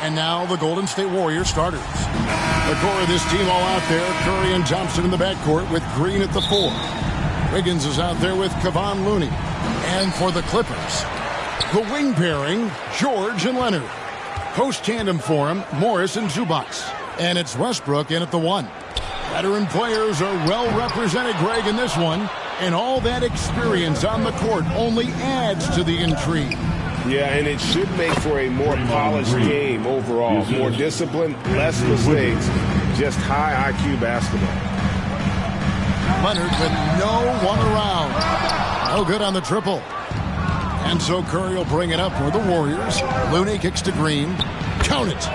And now the Golden State Warriors starters. The core of this team all out there. Curry and Thompson in the backcourt with Green at the 4. Wiggins is out there with Kevon Looney. And for the Clippers, the wing pairing, George and Leonard. Post tandem for him, Morris and Zubac. And it's Westbrook in at the 1. Veteran players are well represented, Greg, in this one. And all that experience on the court only adds to the intrigue. Yeah, and it should make for a more polished game overall. More discipline, less mistakes, just high IQ basketball. Leonard with no one around. No good on the triple. And so Curry will bring it up for the Warriors. Looney kicks to Green. Count it.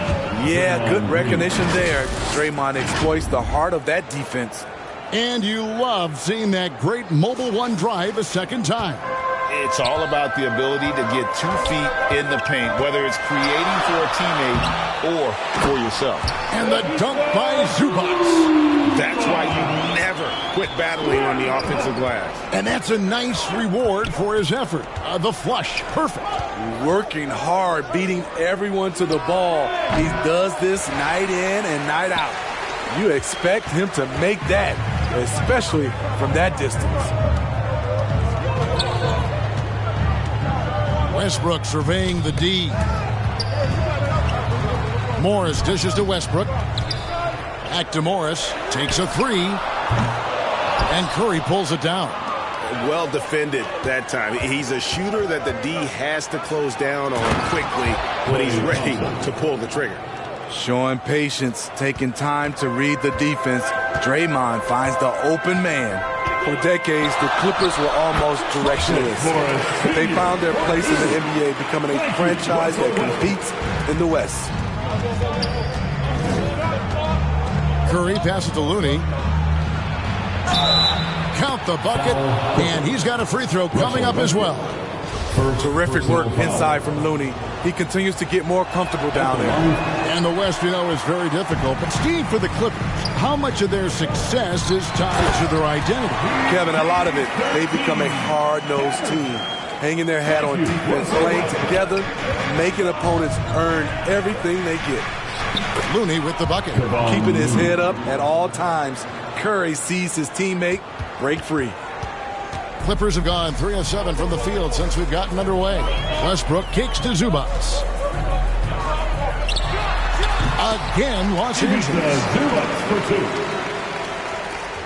Yeah, good recognition there. Draymond exploits the heart of that defense. And you love seeing that great mobile one drive a second time. It's all about the ability to get 2 feet in the paint, whether it's creating for a teammate or for yourself. And the dunk by Zubac. That's why you never quit battling on the offensive glass. And that's a nice reward for his effort. The flush, perfect. Working hard, beating everyone to the ball. He does this night in and night out. You expect him to make that, especially from that distance. Westbrook surveying the D. Morris dishes to Westbrook. Back to Morris. Takes a 3. And Curry pulls it down. Well defended that time. He's a shooter that the D has to close down on quickly when he's ready to pull the trigger. Showing patience, taking time to read the defense. Draymond finds the open man. For decades, the Clippers were almost directionless. They found their place in the NBA, becoming a franchise that competes in the West. Curry passes to Looney. Count the bucket, and he's got a free throw coming up as well. Terrific work inside from Looney. He continues to get more comfortable down there. And the West, you know, is very difficult. But Steve, for the Clippers, how much of their success is tied to their identity? Kevin, a lot of it. They've become a hard-nosed team, hanging their hat on defense, playing together, making opponents earn everything they get. Looney with the bucket. Keeping his head up at all times. Curry sees his teammate break free. Clippers have gone 3 of 7 from the field since we've gotten underway. Westbrook kicks to Zubac. Again, Los Angeles.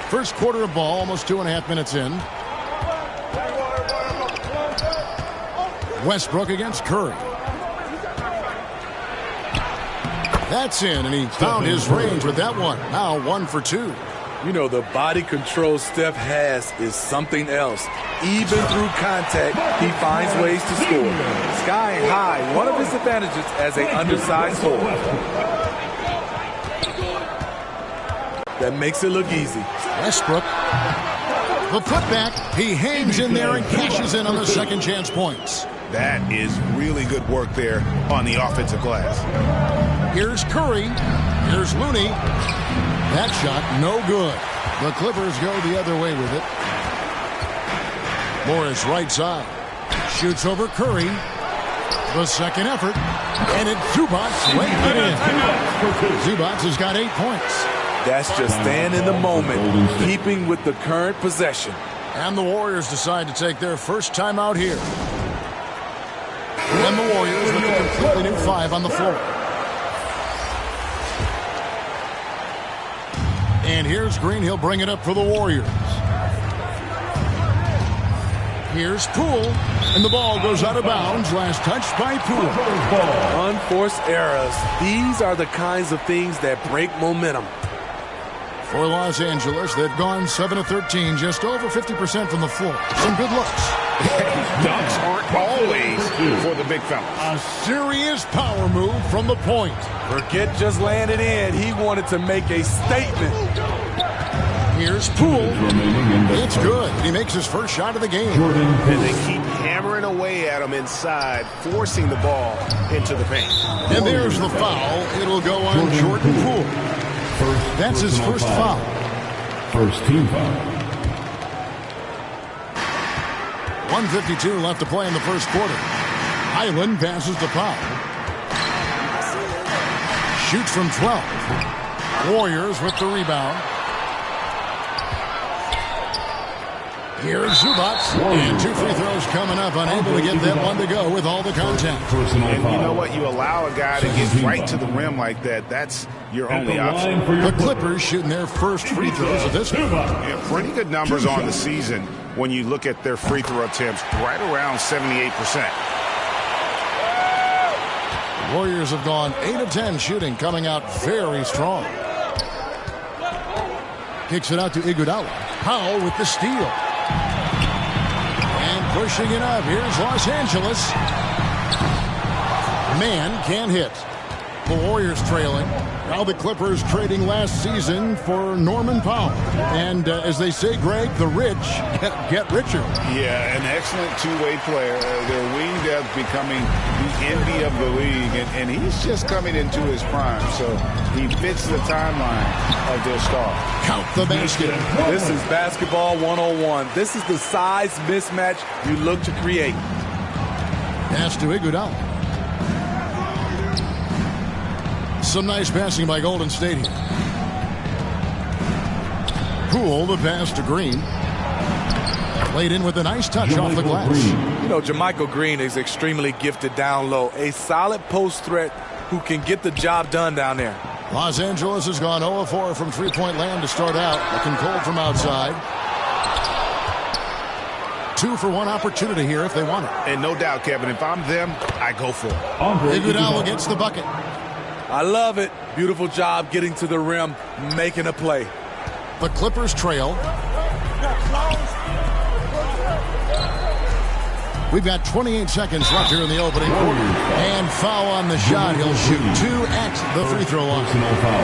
First quarter of ball, almost 2.5 minutes in. Westbrook against Curry. That's in, and he found his range with that one. Now 1 for 2. You know, the body control Steph has is something else. Even through contact, he finds ways to score. Sky high, one of his advantages as an undersized forward. That makes it look easy. Westbrook. The putback. He hangs in there and cashes in on the second chance points. That is really good work there on the offensive glass. Here's Curry. Here's Looney. That shot, no good. The Clippers go the other way with it. Morris right side. Shoots over Curry. The second effort. And it's Zubac laying it in. Zubac has got 8 points. That's just staying in the moment, keeping with the current possession. And the Warriors decide to take their first time out here. And the Warriors with a completely new 5 on the floor. And here's Green. He'll bring it up for the Warriors. Here's Poole. And the ball goes out of bounds. Last touch by Poole. Unforced errors. These are the kinds of things that break momentum. For Los Angeles, they've gone 7 of 13, just over 50% from the floor. Some good looks. Dunks aren't always for the big fella. A serious power move from the point. Forget just laying it in. He wanted to make a statement. Here's Poole. It's good. He makes his first shot of the game. And they keep hammering away at him inside, forcing the ball into the paint. And there's the foul. It'll go on Jordan Poole. That's his first foul. First team foul. 1:52 left to play in the first quarter. Highland passes to Powell. Shoots from 12. Warriors with the rebound. Here's Zubac, and 2 free throws coming up, unable to get that one to go with all the contact. And you know what? You allow a guy to get right to the rim like that, that's your only option. The Clippers shooting their first free throws of this one. Yeah, pretty good numbers on the season when you look at their free throw attempts, right around 78%. The Warriors have gone 8 of 10 shooting, coming out very strong. Kicks it out to Iguodala. Powell with the steal. And pushing it up. Here's Los Angeles. Man can't hit. The Warriors trailing. Now the Clippers trading last season for Norman Powell. And as they say, Greg, the rich get richer. Yeah, an excellent two-way player. Their wing depth becoming the envy of the league. And he's just coming into his prime. So he fits the timeline of their star. Count the basket. This is basketball 101. This is the size mismatch you look to create. Pass to Iguodala. Some nice passing by Golden State here. Poole, the pass to Green. Laid in with a nice touch off the glass. You know, Jermichael Green is extremely gifted down low. A solid post threat who can get the job done down there. Los Angeles has gone 0 of 4 from three-point land to start out. Looking cold from outside. 2 for 1 opportunity here if they want it. And no doubt, Kevin, if I'm them, I go for it. Iguodala gets the bucket. I love it. Beautiful job getting to the rim, making a play. The Clippers trail. We've got 28 seconds left here in the opening quarter. And foul on the shot. He'll shoot 2 at the free throw line.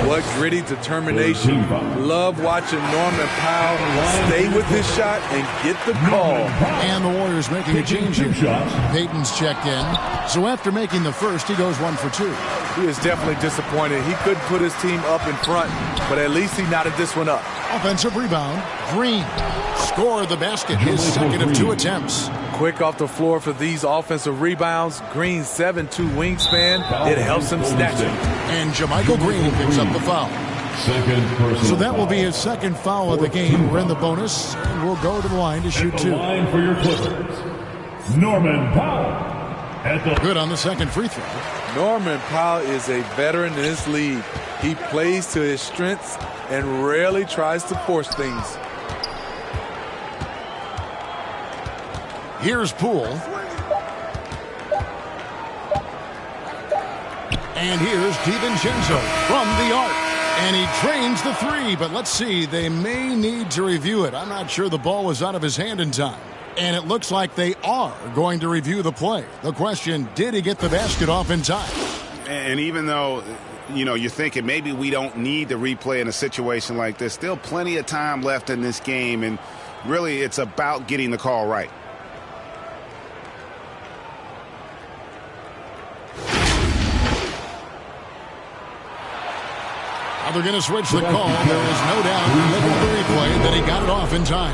What gritty determination. Love watching Norman Powell stay with his shot and get the call. And the Warriors making a change here. Payton's checked in. So after making the first, he goes 1 for 2. He is definitely disappointed. He couldn't put his team up in front, but at least he knotted this one up. Offensive rebound. Green scored the basket. His second of 2 attempts. Quick off the floor for these offensive rebounds. Green 7'2" wingspan. It helps him snatch it. And Jermichael Green picks up the foul. So that will be his second foul of the game. We're in the bonus, and we'll go to the line to shoot 2. Line for your Clippers, Norman Powell. Good on the second free throw. Norman Powell is a veteran in this league. He plays to his strengths and rarely tries to force things. Here's Poole. And here's DiVincenzo from the arc. And he trains the 3, but let's see, they may need to review it. I'm not sure the ball was out of his hand in time. And it looks like they are going to review the play. The question, did he get the basket off in time? And even though, you know, you're thinking maybe we don't need the replay in a situation like this, still plenty of time left in this game. And really, it's about getting the call right. Now they're going to switch the call. There is no doubt, looking at the replay, that he got it off in time.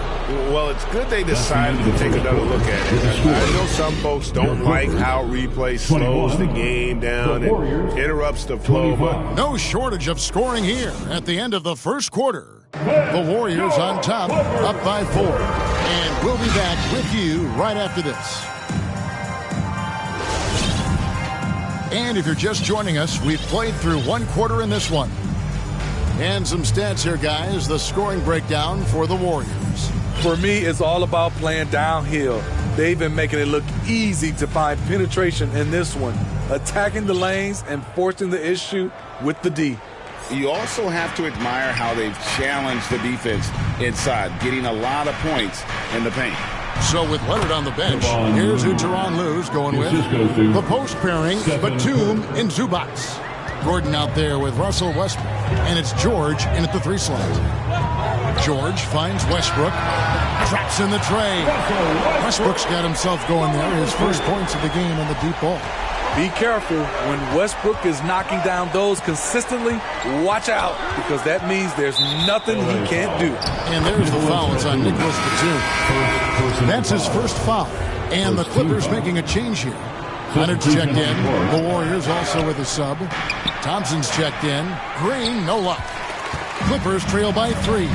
Well, it's good they decided to take another look at it. I know some folks don't like how replay slows the game down and interrupts the flow, but no shortage of scoring here at the end of the first quarter. The Warriors on top, up by 4. And we'll be back with you right after this. And if you're just joining us, we've played through 1 quarter in this one. And some stats here, guys. The scoring breakdown for the Warriors. For me, it's all about playing downhill. They've been making it look easy to find penetration in this one, attacking the lanes and forcing the issue with the D. You also have to admire how they've challenged the defense inside, getting a lot of points in the paint. So with Leonard on the bench, here's who Tyronn Lue's going with. The post pairing, Batum and Zubac. Gordon out there with Russell Westbrook. And it's George in at the 3 slot. George finds Westbrook. Traps in the tray. Westbrook's got himself going there. His first points of the game on the deep ball. Be careful when Westbrook is knocking down those consistently. Watch out, because that means there's nothing he can't do. And there's the foul. It's on Nicholas Batum. That's his first foul. And the Clippers making a change here. Leonard's checked in. The Warriors also with a sub. Thompson's checked in. Green, no luck. Clippers trail by 3.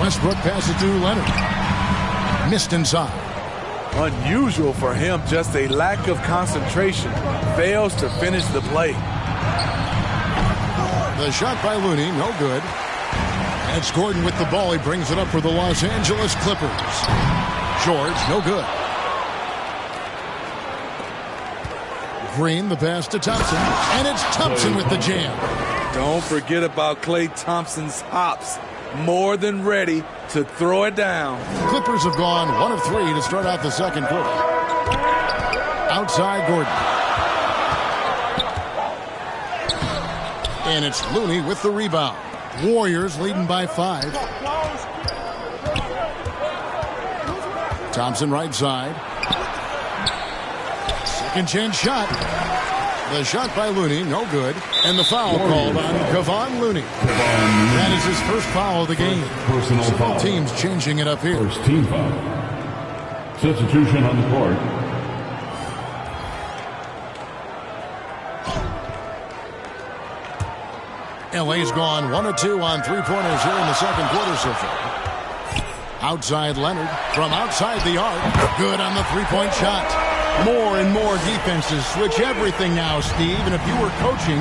Westbrook passes to Leonard. Missed inside. Unusual for him, just a lack of concentration. Fails to finish the play. The shot by Looney, no good. And it's Gordon with the ball. He brings it up for the Los Angeles Clippers. George, no good. Green, the pass to Thompson. And it's Thompson with the jam. Don't forget about Klay Thompson's hops. More than ready to throw it down. Clippers have gone 1 of 3 to start out the second quarter. Outside Gordon. And it's Looney with the rebound. Warriors leading by 5. Thompson right side. Second chance shot. The shot by Looney, no good. And the foul called on Kevon Looney. That is his first foul of the game. Personal foul. Teams changing it up here. First team foul. Substitution on the court. LA's gone 1 of 2 on 3-pointers here in the second quarter so far. Outside Leonard from outside the arc. Good on the 3-point shot. More and more defenses switch everything now, Steve. And if you were coaching,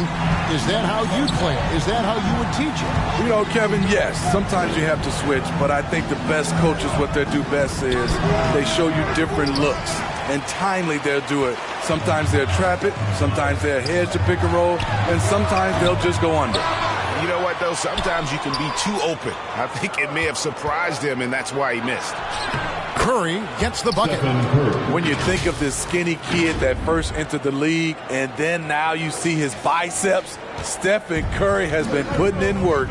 is that how you play it? Is that how you would teach it? You know, Kevin, yes, sometimes you have to switch, but I think the best coaches, what they do best is they show you different looks, and timely they'll do it. Sometimes they'll trap it, sometimes they'll hedge to pick and roll, and sometimes they'll just go under. You know what, though? Sometimes you can be too open. I think it may have surprised him, and that's why he missed. Curry gets the bucket. When you think of this skinny kid that first entered the league, and then now you see his biceps, Stephen Curry has been putting in work.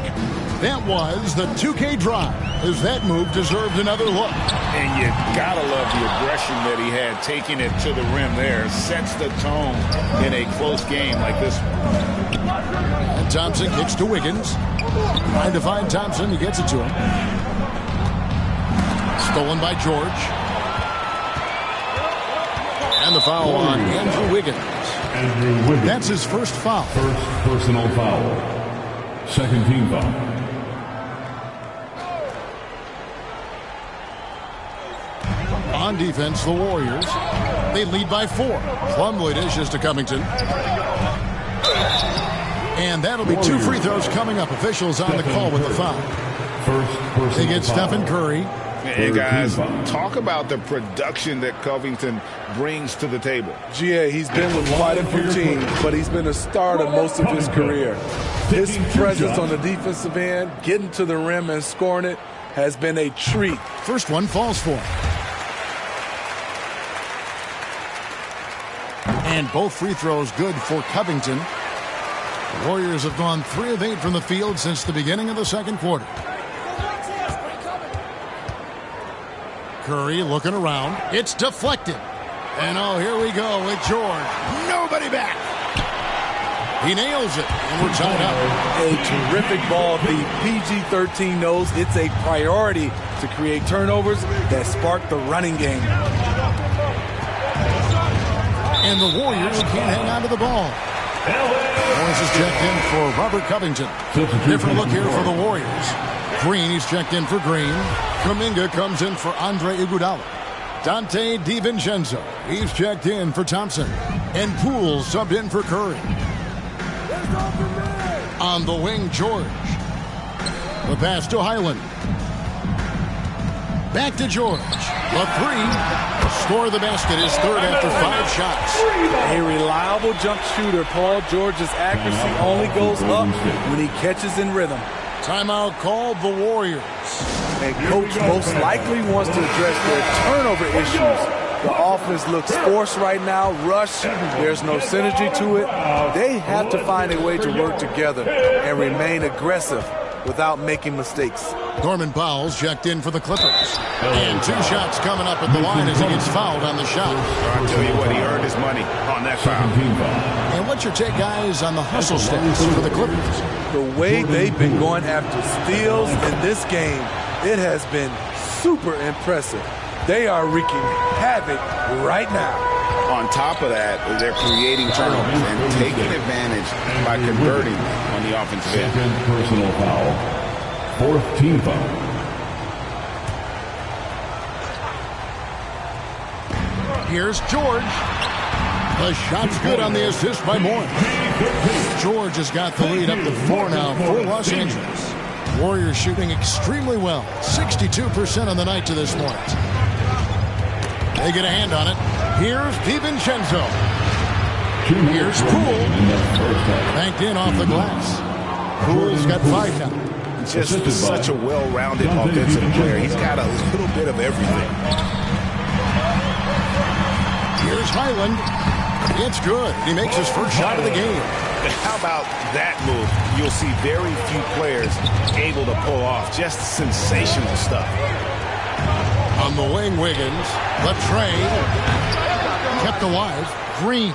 That was the 2K drive, as that move deserved another look. And you gotta love the aggression that he had, taking it to the rim there. Sets the tone in a close game like this one. And Thompson kicks to Wiggins. Trying to find Thompson, he gets it to him. Stolen by George. And the foul on Andrew Wiggins. That's his first foul. First personal foul. Second team foul. On defense, the Warriors. They lead by 4. Plumlee dishes to Covington. And that'll be 2 free throws coming up. Officials on the call with the foul. First personal They get foul. Stephen Curry. Hey, guys, talk about the production that Covington brings to the table. GA, he's been with quite a few teams, but he's been a starter most of his career. His presence on the defensive end, getting to the rim and scoring it, has been a treat. First one falls for him. And both free throws good for Covington. The Warriors have gone 3 of 8 from the field since the beginning of the second quarter. Curry looking around. It's deflected. And oh, here we go with George. Nobody back. He nails it, and we're tied up. A terrific ball. The PG-13 knows it's a priority to create turnovers that spark the running game. And the Warriors can't hang on to the ball. Morris is checked in for Robert Covington. Different look here for the Warriors. Green, he's checked in for Green. Kuminga comes in for Andre Iguodala. Dante DiVincenzo, he's checked in for Thompson. And Poole subbed in for Curry. On the wing, George. The pass to Highland. Back to George. The 3. Score the basket, his third after 5 shots. A reliable jump shooter. Paul George's accuracy only goes up when he catches in rhythm. Timeout called the Warriors. And coach most likely wants to address their turnover issues. The offense looks forced right now, rush. There's no synergy to it. They have to find a way to work together and remain aggressive without making mistakes. Norman Powell's checked in for the Clippers. And 2 shots coming up at the line as he gets fouled on the shot. I'll tell you what, he earned his money on that foul. And what's your take, guys, on the hustle stats for the Clippers? The way they've been going after steals in this game, it has been super impressive. They are wreaking havoc right now. On top of that, they're creating turnovers and taking advantage by converting on the offensive end. Second personal foul. Fourth team foul. Here's George. The shot's good on the assist by Moore. George has got the lead up to 4 now for Los Angeles. Warriors shooting extremely well. 62% on the night to this point. They get a hand on it. Here's DiVincenzo. Here's Poole. Banked in off the glass. Poole's got 5 now. Just such a well-rounded offensive player. He's got a little bit of everything. Here's Highland. It's good. He makes his first shot of the game. How about that move? You'll see very few players able to pull off. Just sensational stuff. On the wing, Wiggins. The trade. Kept alive. Green.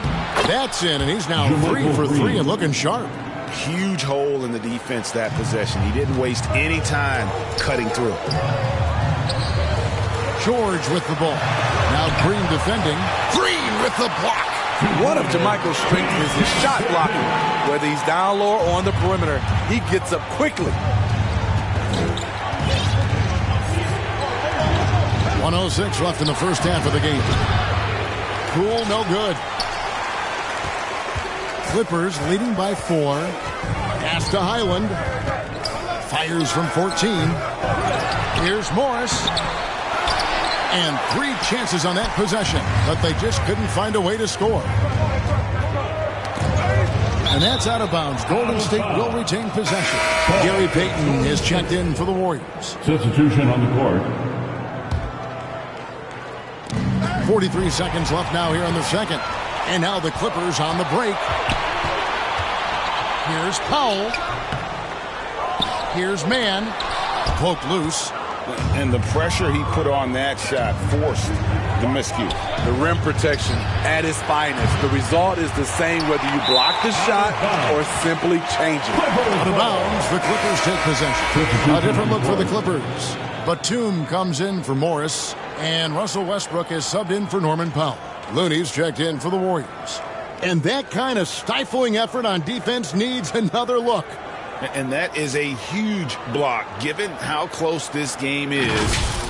That's in, and he's now 3 for 3 and looking sharp. Huge hole in the defense that possession. He didn't waste any time cutting through. George with the ball. Now Green defending. Green with the block. One of Jermichael's strengths is his shot blocking. Whether he's down low or on the perimeter, he gets up quickly. 1:06 left in the first half of the game. Poole, no good. Clippers leading by 4. Pass to Highland. Fires from 14. Here's Morris. And 3 chances on that possession, but they just couldn't find a way to score. And that's out of bounds. Golden State will retain possession. Gary Payton is checked in for the Warriors. Substitution on the court. 43 seconds left now here in the second. And now the Clippers on the break. Here's Powell. Here's Mann. Poked loose. And the pressure he put on that shot forced the miscue. The rim protection at its finest. The result is the same whether you block the shot or simply change it. Out of bounds, the Clippers take possession. A different look for the Clippers. Batum comes in for Morris, and Russell Westbrook is subbed in for Norman Powell. Looney's checked in for the Warriors. And that kind of stifling effort on defense needs another look. And that is a huge block. Given how close this game is,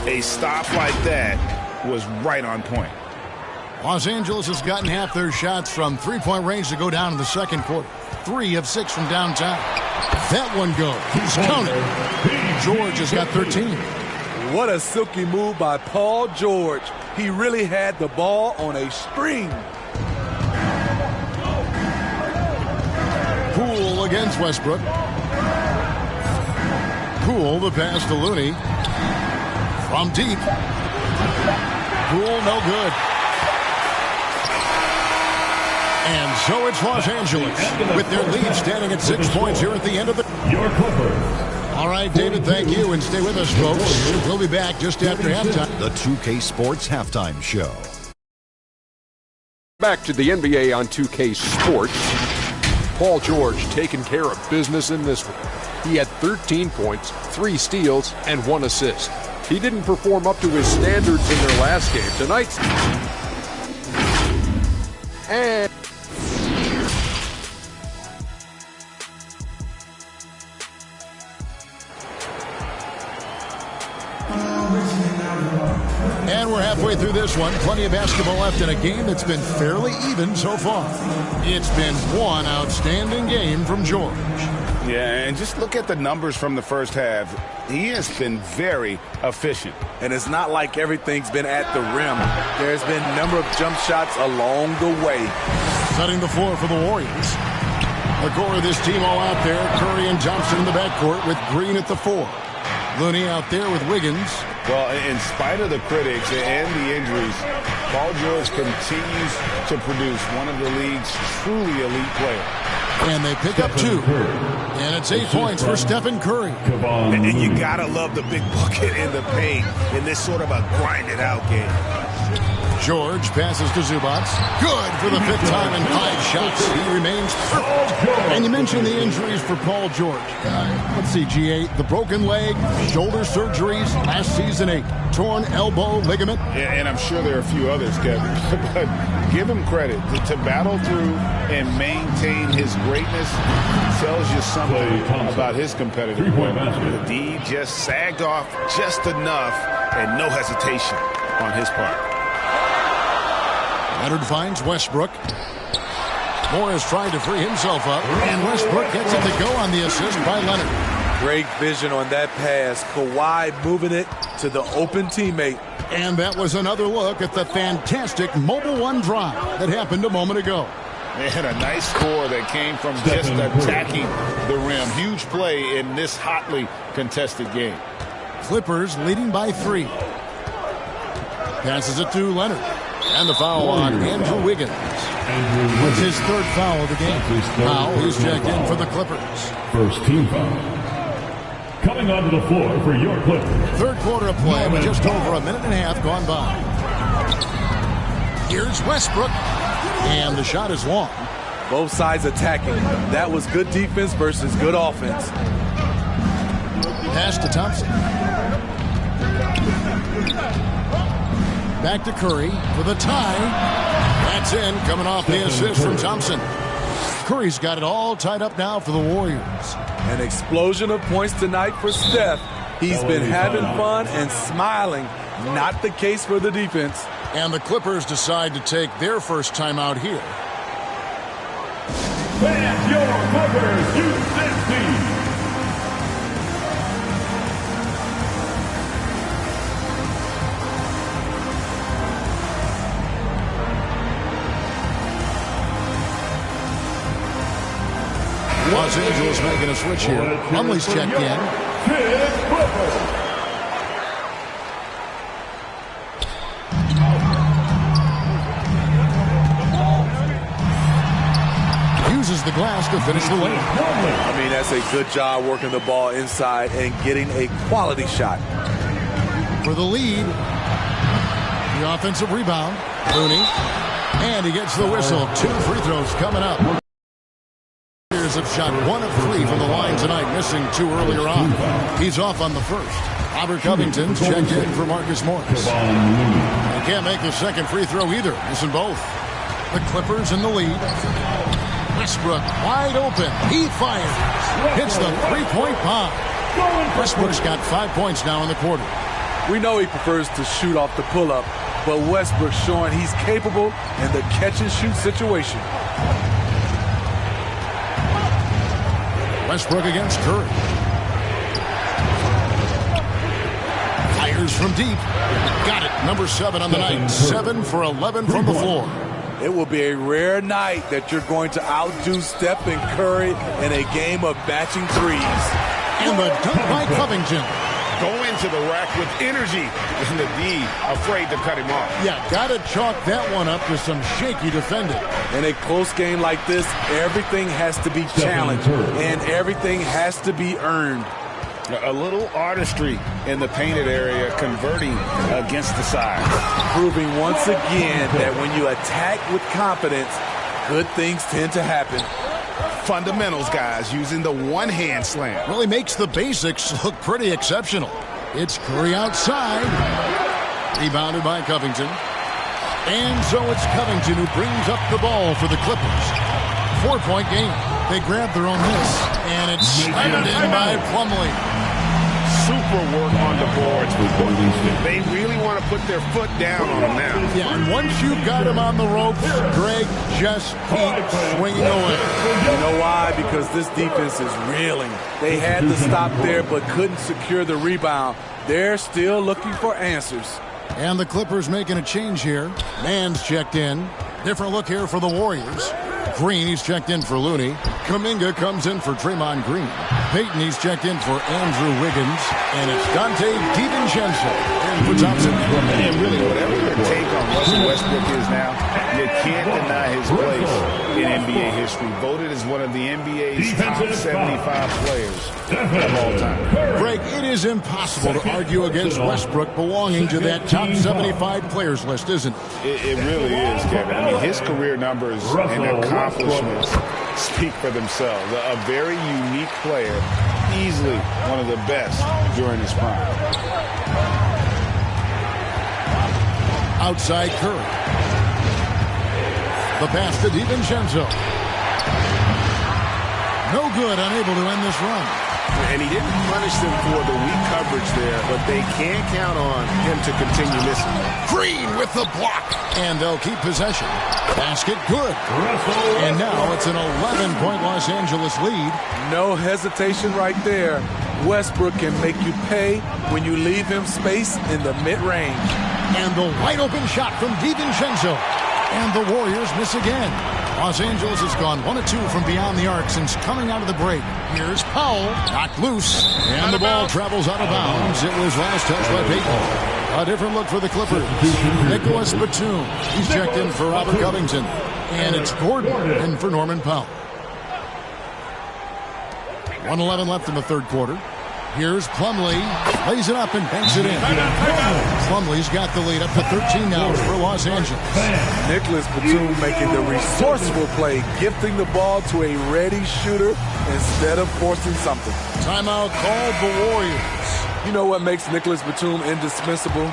a stop like that was right on point. Los Angeles has gotten half their shots from three-point range to go down in the second quarter. 3 of 6 from downtown. That one goes. He's counted. George has got 13. What a silky move by Paul George. He really had the ball on a string. Poole against Westbrook. Poole, the pass to Looney. From deep. Poole, no good. And so it's Los Angeles with their lead standing at 6 points here at the end of the... Your Clippers. All right, David, thank you, and stay with us, folks. We'll be back just after halftime. The 2K Sports Halftime Show. Back to the NBA on 2K Sports. Paul George taking care of business in this one. He had 13 points, 3 steals, and 1 assist. He didn't perform up to his standards in their last game. Tonight's... And... And we're halfway through this one. Plenty of basketball left in a game that's been fairly even so far. It's been one outstanding game from George. Yeah, and just look at the numbers from the first half. He has been very efficient. And it's not like everything's been at the rim. There's been a number of jump shots along the way. Setting the floor for the Warriors. The core of this team all out there. Curry and Thompson in the backcourt with Green at the 4. Looney out there with Wiggins. Well, in spite of the critics and the injuries, Paul George continues to produce one of the league's truly elite players. And they pick up 2. And it's 8 points for Stephen Curry. And you gotta love the big bucket in the paint in this sort of a grinded-out game. George passes to Zubac. Good for the 5th time in 5 shots. He remains perfect. And you mentioned the injuries for Paul George. Let's see, GA, the broken leg, shoulder surgeries, last season a torn elbow ligament. Yeah, and I'm sure there are a few others, Kevin. But give him credit. To battle through and maintain his greatness tells you something about his competitive play. The D just sagged off just enough and no hesitation on his part. Leonard finds Westbrook. Morris trying to free himself up, and Westbrook gets it to go on the assist by Leonard. Great vision on that pass. Kawhi moving it to the open teammate. And that was another look at the fantastic Mobile One drive that happened a moment ago. And a nice score that came from just attacking the rim. Huge play in this hotly contested game. Clippers leading by 3. Passes it to Leonard. And the foul on Andrew Wiggins. It's his 3rd foul of the game. Now he's checked in for the Clippers. First team foul. Coming onto the floor for your Clippers. 3rd quarter of play with just over a minute and a half gone by. Here's Westbrook. And the shot is long. Both sides attacking. That was good defense versus good offense. Pass to Thompson. Back to Curry for the tie. That's in, coming off the assist from Thompson. Curry's got it all tied up now for the Warriors. An explosion of points tonight for Steph. He's been having fun and smiling. Not the case for the defense. And the Clippers decide to take their first timeout here. And your Clippers, USC. Los Angeles making a switch here. Plumlee's checked in. Uses the glass to finish the lane. I mean, that's a good job working the ball inside and getting a quality shot. For the lead, the offensive rebound, Looney. And he gets the whistle. 2 free throws coming up. Have shot 1 of 3 from the line tonight, missing 2 earlier on. He's off on the first. Robert Covington's checked in for Marcus Morris. He can't make the second free throw either, missing both. The Clippers in the lead. Westbrook wide open. He fires. Hits the 3-point bomb. Westbrook's got 5 points now in the quarter. We know he prefers to shoot off the pull-up, but Westbrook's showing he's capable in the catch-and-shoot situation. Westbrook against Curry. Fires from deep. Got it. Number 7 on the night. 7 for 11 from the floor. It will be a rare night that you're going to outdo Steph and Curry in a game of batching threes. And the dunk by Covington. Go into the rack with energy, and the D afraid to cut him off. Yeah, got to chalk that one up to some shaky defending. In a close game like this, everything has to be challenged, and everything has to be earned. A little artistry in the painted area, converting against the side. Proving once again that when you attack with confidence, good things tend to happen. Fundamentals, guys, using the one-hand slam. Really makes the basics look pretty exceptional. It's Curry outside. Rebounded by Covington. And so it's Covington who brings up the ball for the Clippers. 4-point game. They grab their own miss. And it's slammed in by Plumlee. Super work on the boards. They really want to put their foot down on him now. Yeah, and once you've got him on the ropes, Greg, just keep swinging away. You know why? Because this defense is reeling. They had to stop there but couldn't secure the rebound. They're still looking for answers. And the Clippers making a change here. Mann's checked in. Different look here for the Warriors. Green, he's checked in for Looney. Kuminga comes in for Draymond Green. Payton, he's checked in for Andrew Wiggins. And it's Dante DiVincenzo in for Thompson. And really, whatever your take on Russell Westbrook is now, you can't deny his place in NBA history. Voted as one of the NBA's top 75 players of all time. Greg, it is impossible to argue against Westbrook belonging to that top 75 players list, isn't it? It really is, Kevin. I mean, his career numbers and accomplishments speak for themselves. A very unique player, easily one of the best during his prime. Outside Curry. The pass to DiVincenzo. No good, unable to end this run. And he didn't punish them for the weak coverage there, but they can't count on him to continue missing. Green with the block. And they'll keep possession. Basket good. And now it's an 11-point Los Angeles lead. No hesitation right there. Westbrook can make you pay when you leave him space in the mid-range. And the wide open shot from DiVincenzo. And the Warriors miss again. Los Angeles has gone 1 of 2 from beyond the arc since coming out of the break. Here's Powell, knocked loose, and the ball travels out of bounds. It was last touched by Payton. A different look for the Clippers. Nicholas Batum, he's checked in for Robert Covington. And it's Gordon in for Norman Powell. 1:11 left in the third quarter. Here's Plumlee, lays it up and banks it in. Plumlee's got the lead up to 13 now for Los Angeles. Nicholas Batum making the resourceful play, gifting the ball to a ready shooter instead of forcing something. Timeout called the Warriors. You know what makes Nicholas Batum indispensable?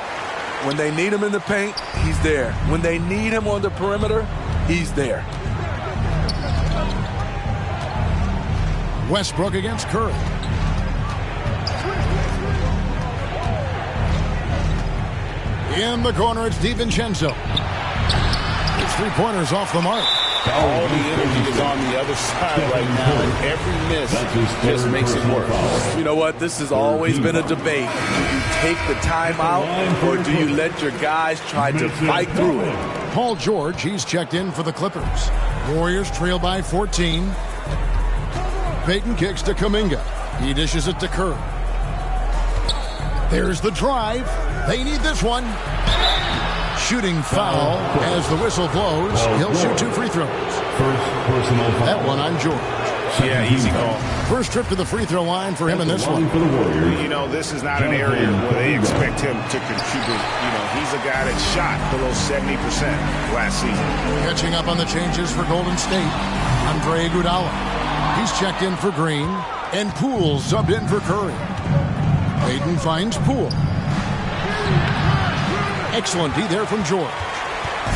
When they need him in the paint, he's there. When they need him on the perimeter, he's there. Westbrook against Curry. In the corner, it's DiVincenzo. His three-pointer's off the mark. All the energy is on the other side right now, and every miss just makes it worse. You know what? This has always been a debate. Do you take the timeout, or do you let your guys try to fight through it? Paul George, he's checked in for the Clippers. Warriors trail by 14. Payton kicks to Kuminga. He dishes it to Curry. There's the drive. They need this one. Shooting foul as the whistle blows. He'll shoot 2 free throws. First personal foul. That one on George. Yeah, easy call. First trip to the free throw line for him in this one. For the Warriors. You know, this is not an area where they expect him to contribute. You know, he's a guy that shot below 70% last season. Catching up on the changes for Golden State. Andre Iguodala. He's checked in for Green. And Poole subbed in for Curry. Payton finds Poole. Excellent D there from George.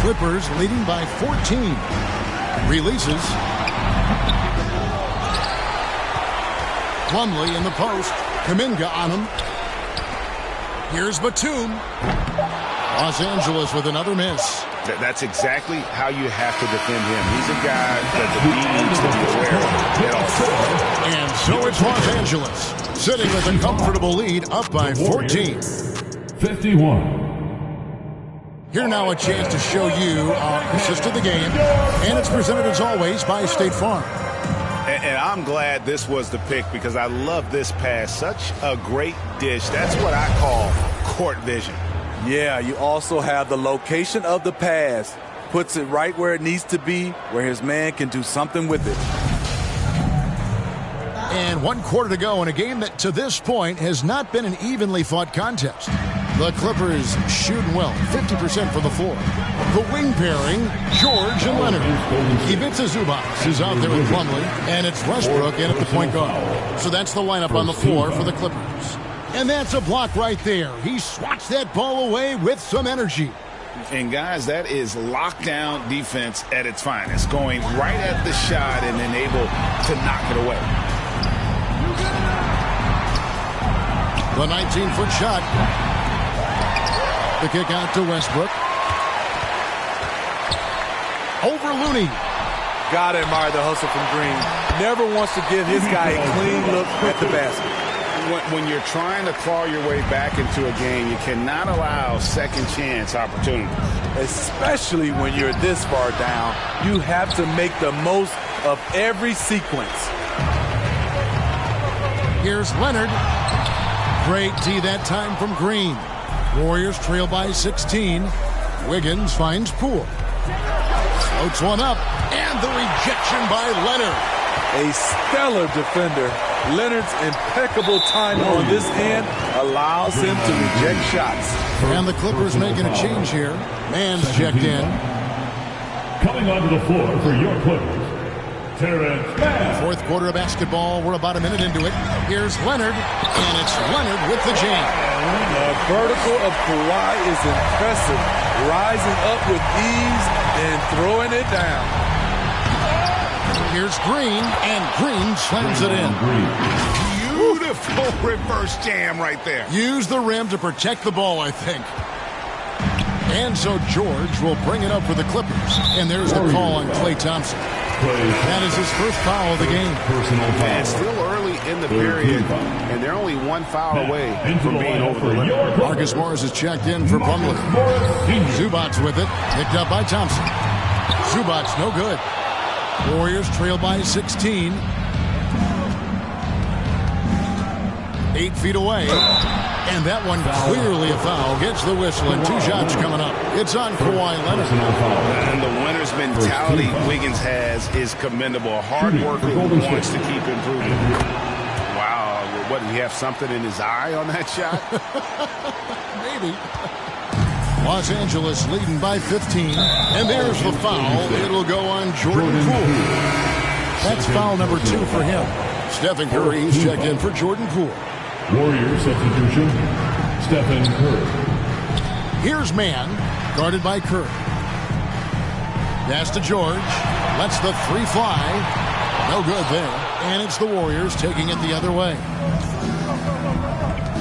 Clippers leading by 14. Releases. Plumlee in the post. Kuminga on him. Here's Batum. Los Angeles with another miss. That's exactly how you have to defend him. He's a guy that the league needs to be aware of. And so it's Los Angeles, sitting with a comfortable lead, up by 14. 51. Here now a chance to show you our assist of the game, and it's presented as always by State Farm. And I'm glad this was the pick because I love this pass. Such a great dish. That's what I call court vision. Yeah, you also have the location of the pass. Puts it right where it needs to be, where his man can do something with it. And 1 quarter to go in a game that to this point has not been an evenly fought contest. The Clippers shooting well, 50% from the floor. The wing pairing, George and Leonard. Ivica Zubac is out there with Plumlee, and it's Westbrook in at the point guard. So that's the lineup on the floor for the Clippers. And that's a block right there. He swats that ball away with some energy. And guys, that is lockdown defense at its finest. Going right at the shot and then able to knock it away. The 19-foot shot. The kick out to Westbrook. Over Looney. Gotta admire the hustle from Green. Never wants to give his guy a clean look at the basket. When you're trying to claw your way back into a game, you cannot allow second chance opportunities. Especially when you're this far down, you have to make the most of every sequence. Here's Leonard. Great D that time from Green. Warriors trail by 16. Wiggins finds Poole. Floats one up, and the rejection by Leonard. A stellar defender. Leonard's impeccable time on this end allows him to reject shots. And the Clippers making a change here. Man's checked in. Coming onto the floor for your Clippers, Fourth quarter of basketball. We're about a minute into it. Here's Leonard, and it's Leonard with the jam. The vertical of Kawhi is impressive. Rising up with ease and throwing it down. Here's Green, and Green slams it in. Beautiful reverse jam right there. Use the rim to protect the ball, I think. And so George will bring it up for the Clippers. And there's the call on Klay Thompson. That is his first foul of the game. And still early in the period, and they're only one foul away from being over the limit. Marcus Morris is checked in for Plumlee. Zubac's with it, picked up by Thompson. Zubac's no good. Warriors trail by 16. 8 feet away. And that one clearly a foul. Gets the whistle, and 2 shots coming up. It's on Kawhi Leonard. And the winner's mentality Wiggins has is commendable. A hard worker who wants to keep improving. Wow. What, did he have something in his eye on that shot? Maybe. Los Angeles leading by 15. And there's the foul. It'll go on Jordan Poole. That's foul number 2 for him. Stephen Curry, he's checked in for Jordan Poole. Warrior substitution, Stephen Curry. Here's man, guarded by Curry. Pass to George. Lets the 3 fly. No good there. And it's the Warriors taking it the other way.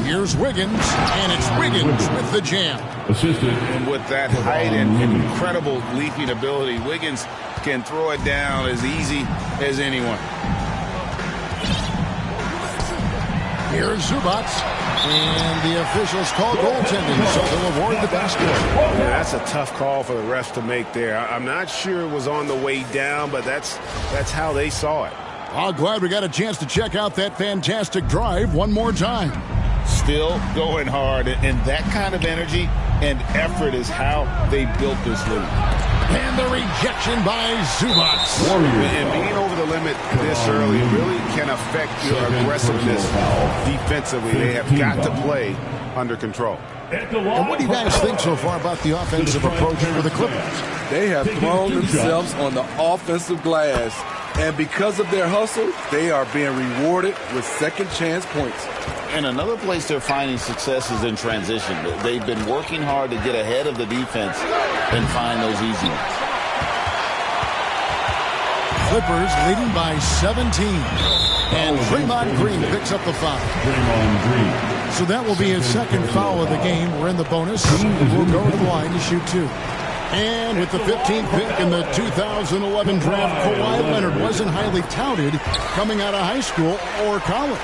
Here's Wiggins, and it's Wiggins with the jam. Assisted. And with that height and incredible leaping ability, Wiggins can throw it down as easy as anyone. Here's Zubac, and the officials call goaltending, so they'll award the basket. Yeah, that's a tough call for the refs to make there. I'm not sure it was on the way down, but that's how they saw it. I'm glad we got a chance to check out that fantastic drive one more time. Still going hard, and that kind of energy and effort is how they built this league. And the rejection by Zubac. And being over the limit this early really can affect your aggressiveness defensively. They have got to play under control. And what do you guys think so far about the offensive approach for the Clippers? They have thrown themselves on the offensive glass. And because of their hustle, they are being rewarded with second chance points. And another place they're finding success is in transition. They've been working hard to get ahead of the defense and find those easy ones. Clippers leading by 17. And Draymond Green picks up the foul. So that will be his second foul of the game. We're in the bonus. We'll go to the line to shoot 2. And with the 15th pick in the 2011 draft, Kawhi Leonard wasn't highly touted coming out of high school or college.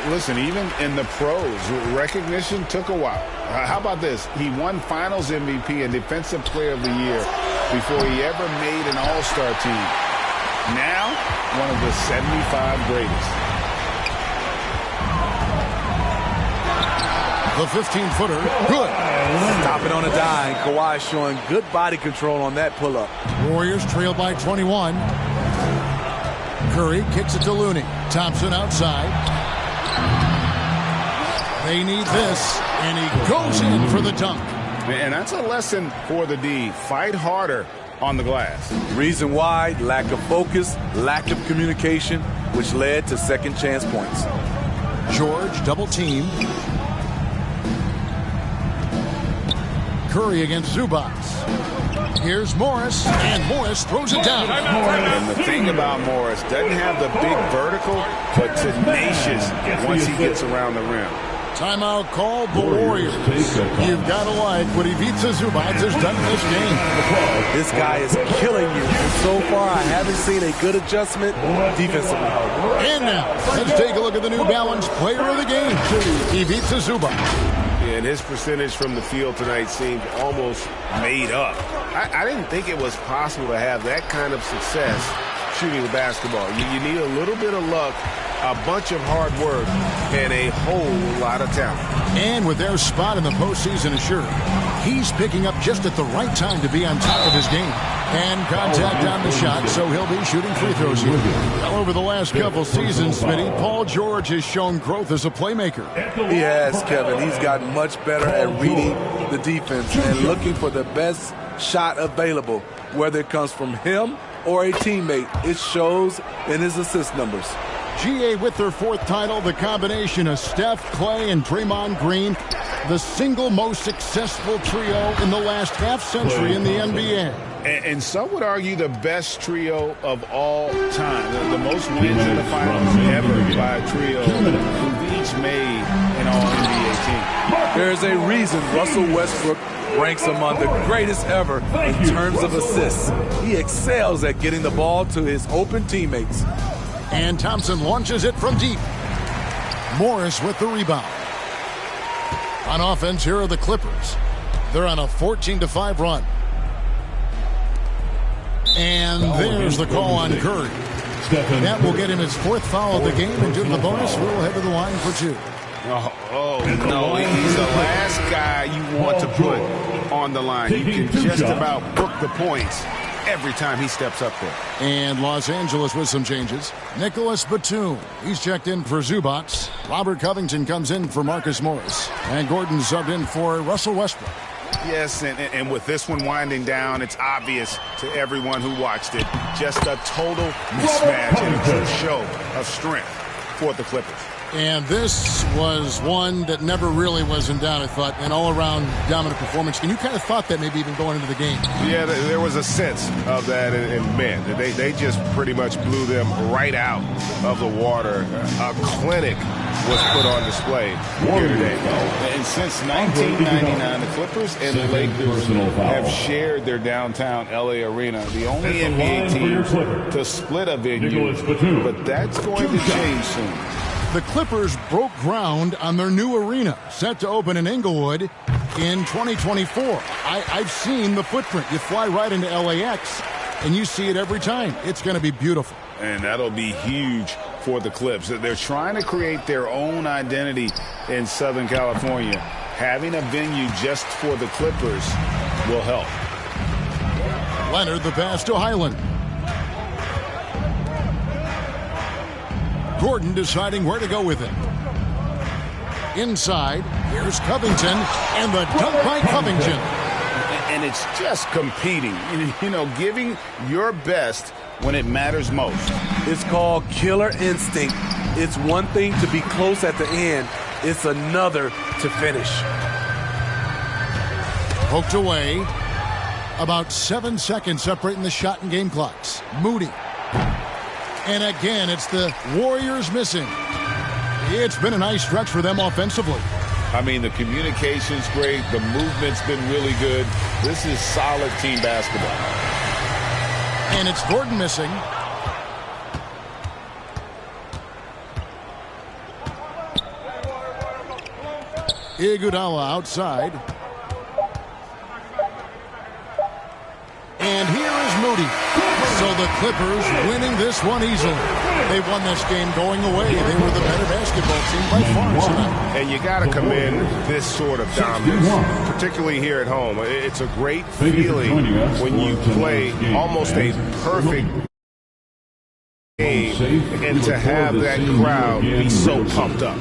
Listen, even in the pros, recognition took a while. How about this? He won Finals MVP and Defensive Player of the Year before he ever made an All-Star team. Now, one of the 75 greatest. The 15-footer, good. Stopping on a dime. Kawhi showing good body control on that pull-up. Warriors trail by 21. Curry kicks it to Looney. Thompson outside. They need this, and he goes in for the dunk. And that's a lesson for the D. Fight harder on the glass. Reason why, lack of focus, lack of communication, which led to second chance points. George double team. Curry against Zubac. Here's Morris, and Morris throws it down. And the thing about Morris, doesn't have the big vertical, but tenacious once he gets around the rim. Timeout called the Warriors. You've got to like what Ivica Zubac has done in this game. This guy is killing you. And so far, I haven't seen a good adjustment defensively. And now, let's take a look at the New Balance player of the game, Ivica Zubac. And his percentage from the field tonight seemed almost made up. I didn't think it was possible to have that kind of success shooting the basketball. You need a little bit of luck, a bunch of hard work, and a whole lot of talent. And with their spot in the postseason assured, he's picking up just at the right time to be on top of his game. And contact on the shot, so he'll be shooting free throws here. Well, over the last couple seasons, Smitty, Paul George has shown growth as a playmaker. He has, Kevin. He's gotten much better at reading the defense and looking for the best shot available, whether it comes from him or a teammate. It shows in his assist numbers. GA with their 4th title, the combination of Steph, Klay, and Draymond Green, the single most successful trio in the last half-century in the NBA. And some would argue the best trio of all time. The most wins in the finals ever by a trio who've each made an All-NBA team. There's a reason Russell Westbrook ranks among the greatest ever in terms of assists. He excels at getting the ball to his open teammates. And Thompson launches it from deep. Morris with the rebound. On offense, here are the Clippers. They're on a 14-5 run. And there's the call on Curry. That will get him his 4th foul of the game, and due to the bonus, we'll head to the line for 2. Oh, no, he's the last guy you want to put on the line. You can just about book the points every time he steps up there. And Los Angeles with some changes. Nicholas Batum, he's checked in for Zubac. Robert Covington comes in for Marcus Morris. And Gordon subbed in for Russell Westbrook. Yes, and with this one winding down, it's obvious to everyone who watched it. Just a total mismatch and a true show of strength for the Clippers. And this was one that never really was in doubt, I thought, an all-around dominant performance. And you kind of thought that maybe even going into the game. Yeah, there was a sense of that, and man, they just pretty much blew them right out of the water. A clinic was put on display here today. And since 1999, the Clippers and the Lakers have shared their downtown L.A. arena, the only NBA team to split a venue, but that's going to change soon. The Clippers broke ground on their new arena, set to open in Inglewood in 2024. I've seen the footprint. You fly right into LAX, and you see it every time. It's going to be beautiful. And that'll be huge for the Clips. They're trying to create their own identity in Southern California. Having a venue just for the Clippers will help. Leonard, the pass to Highland. Gordon deciding where to go with it. Inside, here's Covington, and the dunk by Covington. And it's just competing, giving your best when it matters most. It's called killer instinct. It's one thing to be close at the end. It's another to finish. Poked away. About 7 seconds separating the shot and game clocks. Moody. And again, it's the Warriors missing. It's been a nice stretch for them offensively. I mean, the communication's great. The movement's been really good. This is solid team basketball. And it's Gordon missing. Iguodala outside. And here is Moody. So the Clippers winning this one easily. They won this game going away. They were the better basketball team by far tonight. And you got to commend this sort of dominance, particularly here at home. It's a great feeling when you play almost a perfect game and to have that crowd be so pumped up.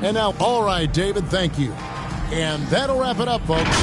And now, all right, David, thank you. And that'll wrap it up, folks.